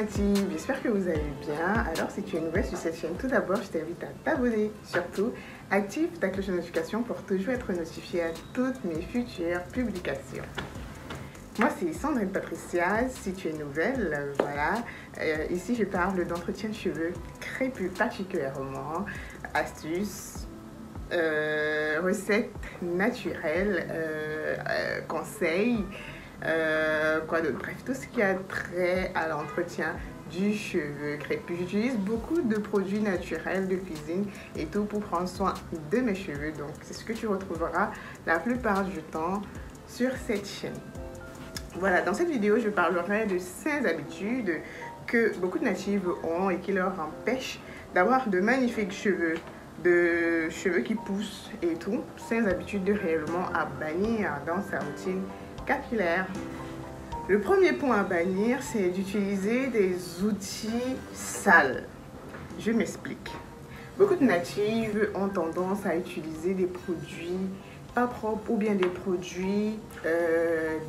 natifs, j'espère que vous allez bien. Alors si tu es nouvelle sur cette chaîne, tout d'abord je t'invite à t'abonner. Surtout, active ta cloche de notification pour toujours être notifié à toutes mes futures publications. Moi c'est Sandrine Patricia, si tu es nouvelle, voilà. Ici je parle d'entretien de cheveux crépus particulièrement, astuces, recettes naturelles, conseils, quoi d'autre, bref, tout ce qui a trait à l'entretien du cheveu crépus. J'utilise beaucoup de produits naturels de cuisine et tout pour prendre soin de mes cheveux, donc c'est ce que tu retrouveras la plupart du temps sur cette chaîne. Voilà, dans cette vidéo je parlerai de 5 habitudes que beaucoup de natifs ont et qui leur empêchent d'avoir de magnifiques cheveux, de cheveux qui poussent et tout. 5 habitudes réellement à bannir dans sa routine capillaire. Le premier point à bannir, c'est d'utiliser des outils sales. Je m'explique. Beaucoup de natifs ont tendance à utiliser des produits pas propres ou bien des produits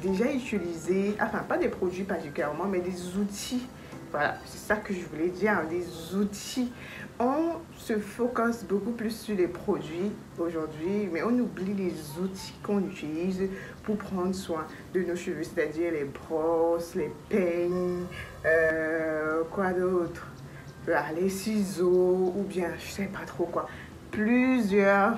déjà utilisés, enfin pas des produits particulièrement, mais des outils. Voilà, c'est ça que je voulais dire, des outils. On se focus beaucoup plus sur les produits aujourd'hui, mais on oublie les outils qu'on utilise pour prendre soin de nos cheveux, c'est-à-dire les brosses, les peignes, quoi d'autre, les ciseaux, ou bien je sais pas trop quoi, plusieurs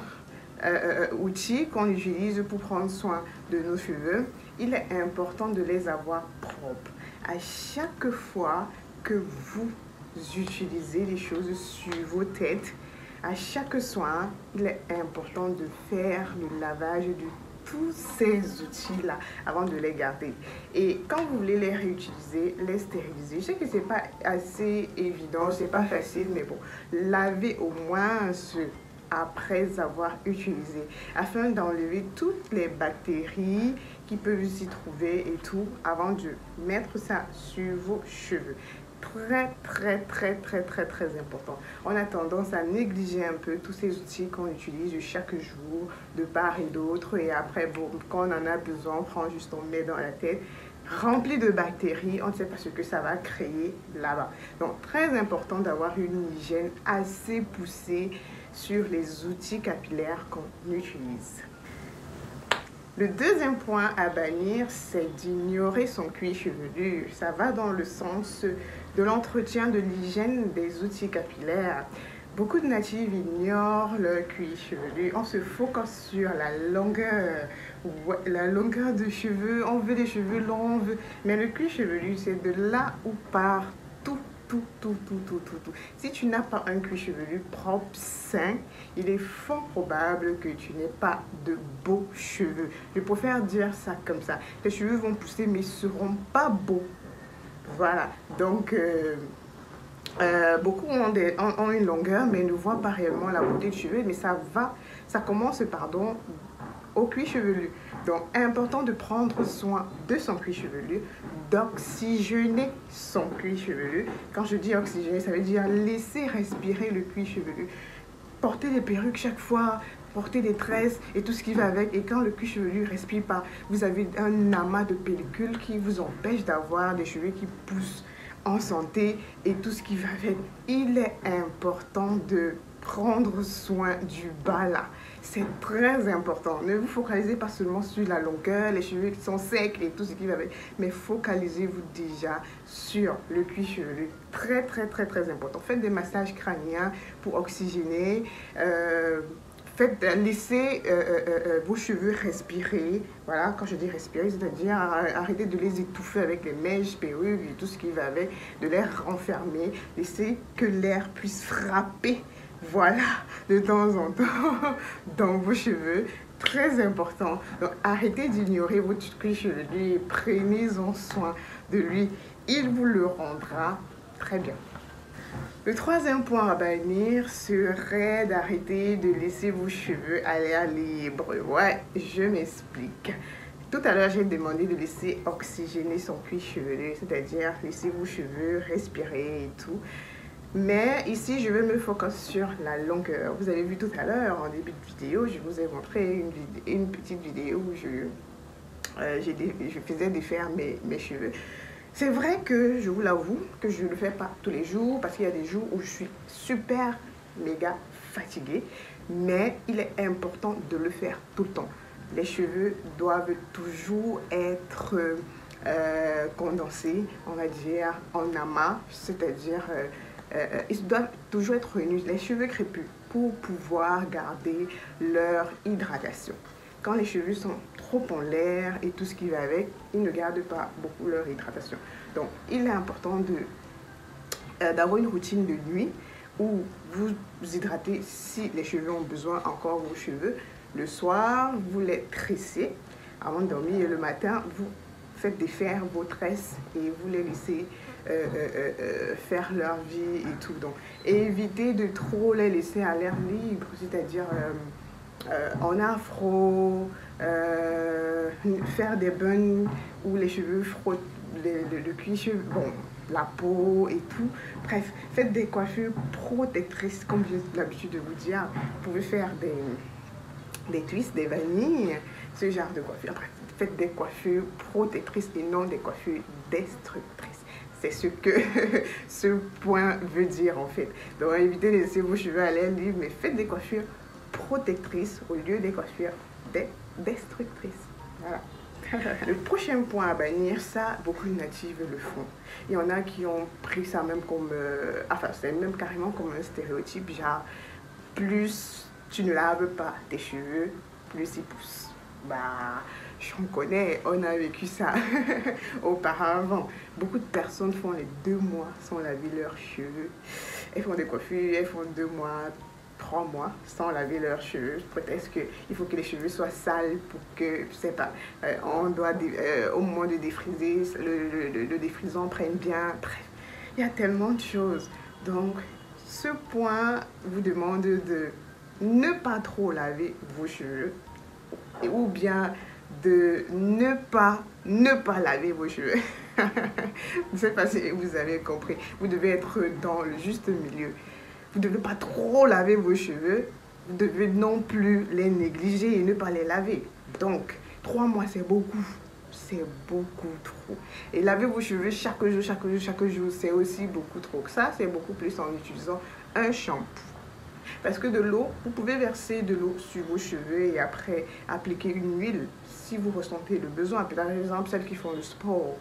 outils qu'on utilise pour prendre soin de nos cheveux. Il est important de les avoir propres. À chaque fois que vous utilisez les choses sur vos têtes, à chaque soin, il est important de faire le lavage de tous ces outils-là avant de les garder. Et quand vous voulez les réutiliser, les stériliser. Je sais que c'est pas assez évident, c'est pas facile, mais bon, lavez au moins ceux après avoir utilisé, afin d'enlever toutes les bactéries qui peuvent s'y trouver et tout, avant de mettre ça sur vos cheveux. Très important. On a tendance à négliger un peu tous ces outils qu'on utilise chaque jour, de part et d'autre, et après, bon, quand on en a besoin, on prend juste, on met dans la tête, rempli de bactéries, on ne sait pas ce que ça va créer là-bas. Donc, très important d'avoir une hygiène assez poussée sur les outils capillaires qu'on utilise. Le deuxième point à bannir, c'est d'ignorer son cuir chevelu. Ça va dans le sens de l'entretien de l'hygiène des outils capillaires. Beaucoup de natifs ignorent le cuir chevelu. On se focus sur la longueur de cheveux. On veut des cheveux longs, mais le cuir chevelu, c'est de là où part tout. Si tu n'as pas un cuir chevelu propre, sain, il est fort probable que tu n'aies pas de beaux cheveux. Je préfère dire ça comme ça. Tes cheveux vont pousser mais ne seront pas beaux. Voilà, donc beaucoup ont une longueur mais ne voient pas réellement la beauté de cheveux, mais ça commence au cuir chevelu. Donc, important de prendre soin de son cuir chevelu, d'oxygéner son cuir chevelu. Quand je dis oxygéner, ça veut dire laisser respirer le cuir chevelu. Porter des perruques chaque fois, porter des tresses et tout ce qui va avec. Et quand le cuir chevelu ne respire pas, vous avez un amas de pellicules qui vous empêche d'avoir des cheveux qui poussent en santé et tout ce qui va avec. Il est important de prendre soin du bas là. C'est très important. Ne vous focalisez pas seulement sur la longueur, les cheveux qui sont secs et tout ce qui va avec, mais focalisez-vous déjà sur le cuir chevelu. Très important. Faites des massages crâniens pour oxygéner. Laissez vos cheveux respirer. Voilà, quand je dis respirer, c'est-à-dire arrêtez de les étouffer avec les mèches, perruques et tout ce qui va avec, de les renfermer. Laissez que l'air puisse frapper, voilà, de temps en temps dans vos cheveux. Très important. Donc arrêtez d'ignorer votre cuir chevelu et prenez-en soin de lui. Il vous le rendra très bien. Le troisième point à bannir serait d'arrêter de laisser vos cheveux à l'air libre. Ouais, je m'explique. Tout à l'heure, j'ai demandé de laisser oxygéner son cuir chevelu, c'est-à-dire laisser vos cheveux respirer et tout. Mais ici, je vais me focus sur la longueur. Vous avez vu tout à l'heure, en début de vidéo, je vous ai montré une petite vidéo où je faisais défaire mes cheveux. C'est vrai que je vous l'avoue que je ne le fais pas tous les jours parce qu'il y a des jours où je suis super méga fatiguée, mais il est important de le faire tout le temps. Les cheveux doivent toujours être condensés, on va dire en amas, c'est-à-dire ils doivent toujours être réunis, les cheveux crépus, pour pouvoir garder leur hydratation. Quand les cheveux sont trop en l'air et tout ce qui va avec, ils ne gardent pas beaucoup leur hydratation. Donc, il est important d'avoir une routine de nuit où vous hydratez si les cheveux ont besoin encore vos cheveux. Le soir, vous les tressez avant de dormir et le matin, vous faites défaire vos tresses et vous les laissez faire leur vie et tout. Donc, évitez de trop les laisser à l'air libre, c'est-à-dire en afro, faire des buns où les cheveux frottent le cuir chevelu, bon, la peau et tout. Bref, faites des coiffures protectrices, comme j'ai l'habitude de vous dire. Vous pouvez faire des twists, des vanilles, ce genre de coiffure. Bref, faites des coiffures protectrices et non des coiffures destructrices. C'est ce que ce point veut dire en fait. Donc évitez de laisser vos cheveux à l'air libre, mais faites des coiffures protectrices au lieu des coiffures destructrices. Voilà. Le prochain point à bannir, ça, beaucoup de natifs le font. Il y en a qui ont pris ça même comme... enfin, c'est même carrément comme un stéréotype, genre, plus tu ne laves pas tes cheveux, plus ils poussent. Bah, j'en connais, on a vécu ça auparavant. Beaucoup de personnes font les 2 mois sans laver leurs cheveux. Elles font des coiffures, elles font 2 mois, 3 mois sans laver leurs cheveux. Peut-être qu'il faut que les cheveux soient sales pour que, je sais pas, on doit, au moment de défriser, le défrisant prenne bien. Bref, il y a tellement de choses. Donc, ce point vous demande de ne pas trop laver vos cheveux ou bien de ne pas laver vos cheveux. Je ne sais pas si vous avez compris. Vous devez être dans le juste milieu. Vous ne devez pas trop laver vos cheveux. Vous devez non plus les négliger et ne pas les laver. Donc, 3 mois, c'est beaucoup. C'est beaucoup trop. Et laver vos cheveux chaque jour, c'est aussi beaucoup trop. Ça, c'est beaucoup plus en utilisant un shampoing. Parce que de l'eau, vous pouvez verser de l'eau sur vos cheveux et après appliquer une huile si vous ressentez le besoin. Par exemple, celles qui font le sport,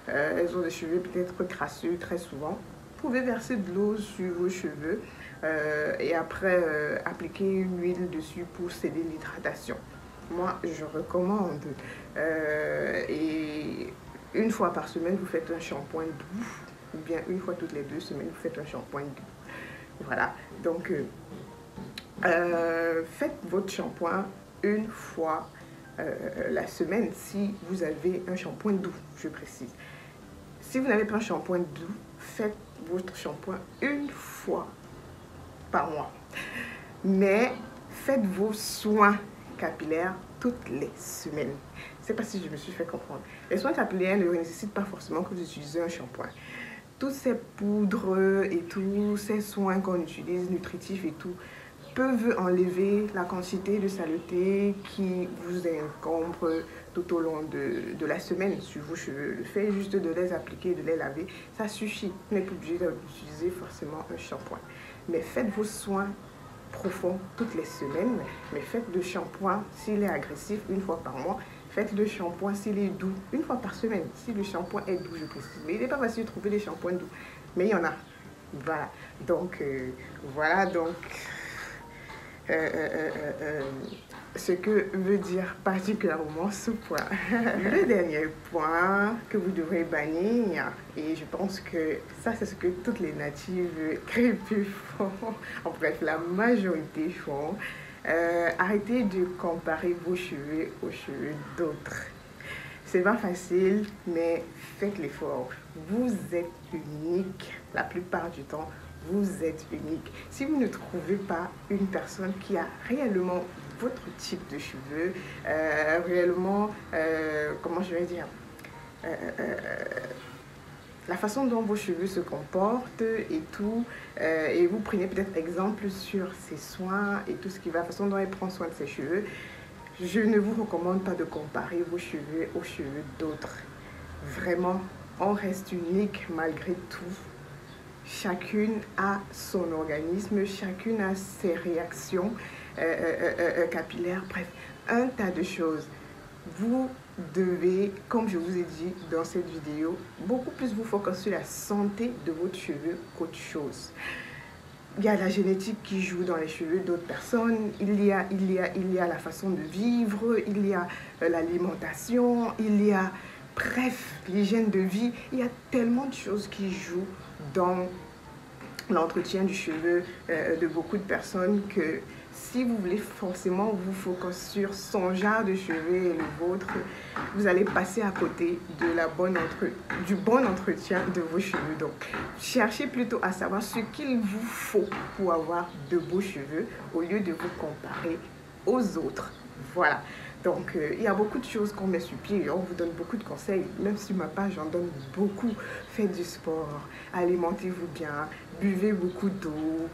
elles ont des cheveux peut-être crasseux très souvent. Vous pouvez verser de l'eau sur vos cheveux et après appliquer une huile dessus pour céder l'hydratation. Moi, je recommande. Et une fois par semaine, vous faites un shampoing doux. Ou bien une fois toutes les 2 semaines, vous faites un shampoing doux. Voilà. Donc, faites votre shampoing une fois la semaine si vous avez un shampoing doux, je précise. Si vous n'avez pas un shampoing doux, faites votre shampoing une fois par mois. Mais faites vos soins capillaires toutes les semaines. Je ne sais pas si je me suis fait comprendre. Les soins capillaires ne nécessitent pas forcément que vous utilisez un shampoing. Toutes ces poudres et tous ces soins qu'on utilise, nutritifs et tout, peuvent enlever la quantité de saleté qui vous encombre tout au long de la semaine sur vos cheveux. Le fait juste de les appliquer, de les laver, ça suffit. Vous n'êtes pas obligé d'utiliser forcément un shampoing. Mais faites vos soins profonds toutes les semaines, mais faites le shampoing s'il est agressif une fois par mois. Faites le shampoing s'il est doux une fois par semaine. Si le shampoing est doux, je précise. Mais il n'est pas facile de trouver des shampoings doux. Mais il y en a. Voilà. Donc, voilà. Donc, ce que veut dire particulièrement ce point. Le dernier point que vous devrez bannir, et je pense que ça, c'est ce que toutes les natives crépus font. En bref, la majorité font. Arrêtez de comparer vos cheveux aux cheveux d'autres. C'est pas facile, mais faites l'effort. Vous êtes unique la plupart du temps. Vous êtes unique. Si vous ne trouvez pas une personne qui a réellement votre type de cheveux, réellement, comment je vais dire, la façon dont vos cheveux se comportent et tout, et vous prenez peut-être exemple sur ses soins et tout ce qui va, la façon dont elle prend soin de ses cheveux, je ne vous recommande pas de comparer vos cheveux aux cheveux d'autres. Vraiment, on reste unique malgré tout. Chacune a son organisme, chacune a ses réactions capillaires, bref, un tas de choses. Vous devez, comme je vous ai dit dans cette vidéo, beaucoup plus vous focuser sur la santé de votre cheveu qu'autre chose. Il y a la génétique qui joue dans les cheveux d'autres personnes, il y a la façon de vivre, il y a l'alimentation, il y a, bref, l'hygiène de vie. Il y a tellement de choses qui jouent dans l'entretien du cheveu de beaucoup de personnes que si vous voulez forcément vous focuser sur son genre de cheveux et le vôtre, vous allez passer à côté de du bon entretien de vos cheveux. Donc, cherchez plutôt à savoir ce qu'il vous faut pour avoir de beaux cheveux au lieu de vous comparer aux autres. Voilà. Donc, il y a beaucoup de choses qu'on met sur pied et on vous donne beaucoup de conseils. Même sur ma page, j'en donne beaucoup. Faites du sport, alimentez-vous bien, buvez beaucoup d'eau,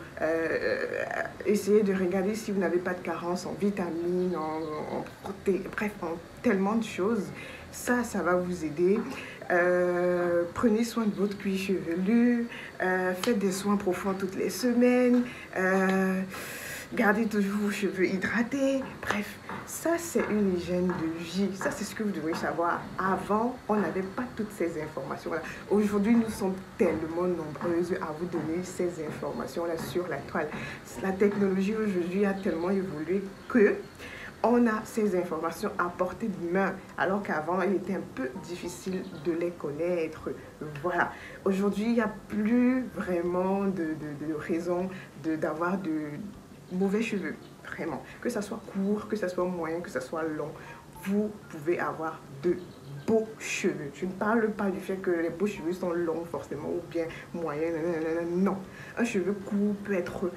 essayez de regarder si vous n'avez pas de carence en vitamines, en protéines, bref, en tellement de choses. Ça va vous aider. Prenez soin de votre cuir chevelu, faites des soins profonds toutes les semaines. Gardez toujours vos cheveux hydratés. Bref, ça c'est une hygiène de vie. Ça c'est ce que vous devriez savoir. Avant, on n'avait pas toutes ces informations-là. Aujourd'hui, nous sommes tellement nombreuses à vous donner ces informations-là sur la toile. La technologie aujourd'hui a tellement évolué que on a ces informations à portée de main, alors qu'avant, il était un peu difficile de les connaître. Voilà. Aujourd'hui, il n'y a plus vraiment de raison d'avoir de mauvais cheveux, vraiment. Que ça soit court, que ça soit moyen, que ça soit long, vous pouvez avoir de beaux cheveux. Je ne parle pas du fait que les beaux cheveux sont longs forcément ou bien moyens. Non. Un cheveu court peut être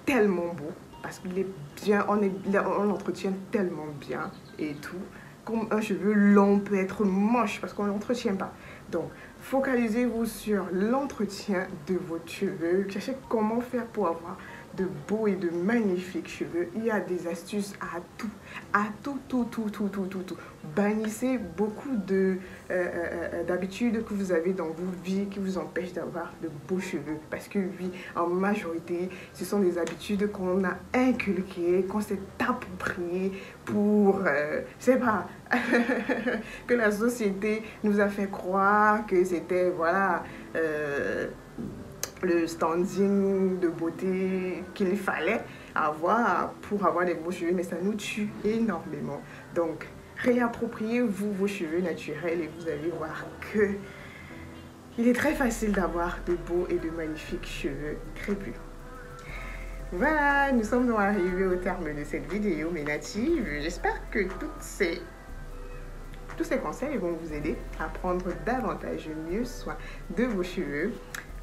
tellement beau parce qu'il est bien, on l'entretient tellement bien et tout. Comme un cheveu long peut être moche parce qu'on ne l'entretient pas. Donc, focalisez-vous sur l'entretien de votre cheveux. Cherchez comment faire pour avoir de beaux et de magnifiques cheveux. Il y a des astuces à tout. Bannissez beaucoup d'habitudes que vous avez dans vos vies qui vous empêchent d'avoir de beaux cheveux. Parce que oui, en majorité, ce sont des habitudes qu'on a inculquées, qu'on s'est appropriées pour, je sais pas, que la société nous a fait croire que c'était, voilà, le standing de beauté qu'il fallait avoir pour avoir des beaux cheveux, mais ça nous tue énormément. Donc, réappropriez-vous vos cheveux naturels et vous allez voir que il est très facile d'avoir de beaux et de magnifiques cheveux crépus. Voilà, nous sommes donc arrivés au terme de cette vidéo, mes natives. J'espère que tous ces conseils vont vous aider à prendre davantage mieux soin de vos cheveux.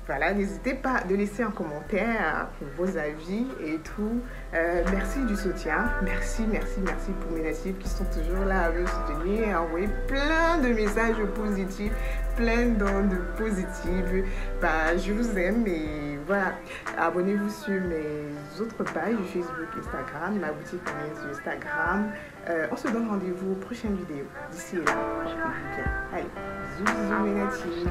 Voilà, n'hésitez pas de laisser en commentaire vos avis et tout. Merci du soutien. Merci pour mes natifs qui sont toujours là à me soutenir, à envoyer plein de messages positifs, plein d'ondes positives. Bah, je vous aime et voilà. Abonnez-vous sur mes autres pages, Facebook, Instagram, ma boutique en ligne sur Instagram. On se donne rendez-vous aux prochaines vidéos. D'ici là, portez-vous bien. Allez, bisous mes natifs.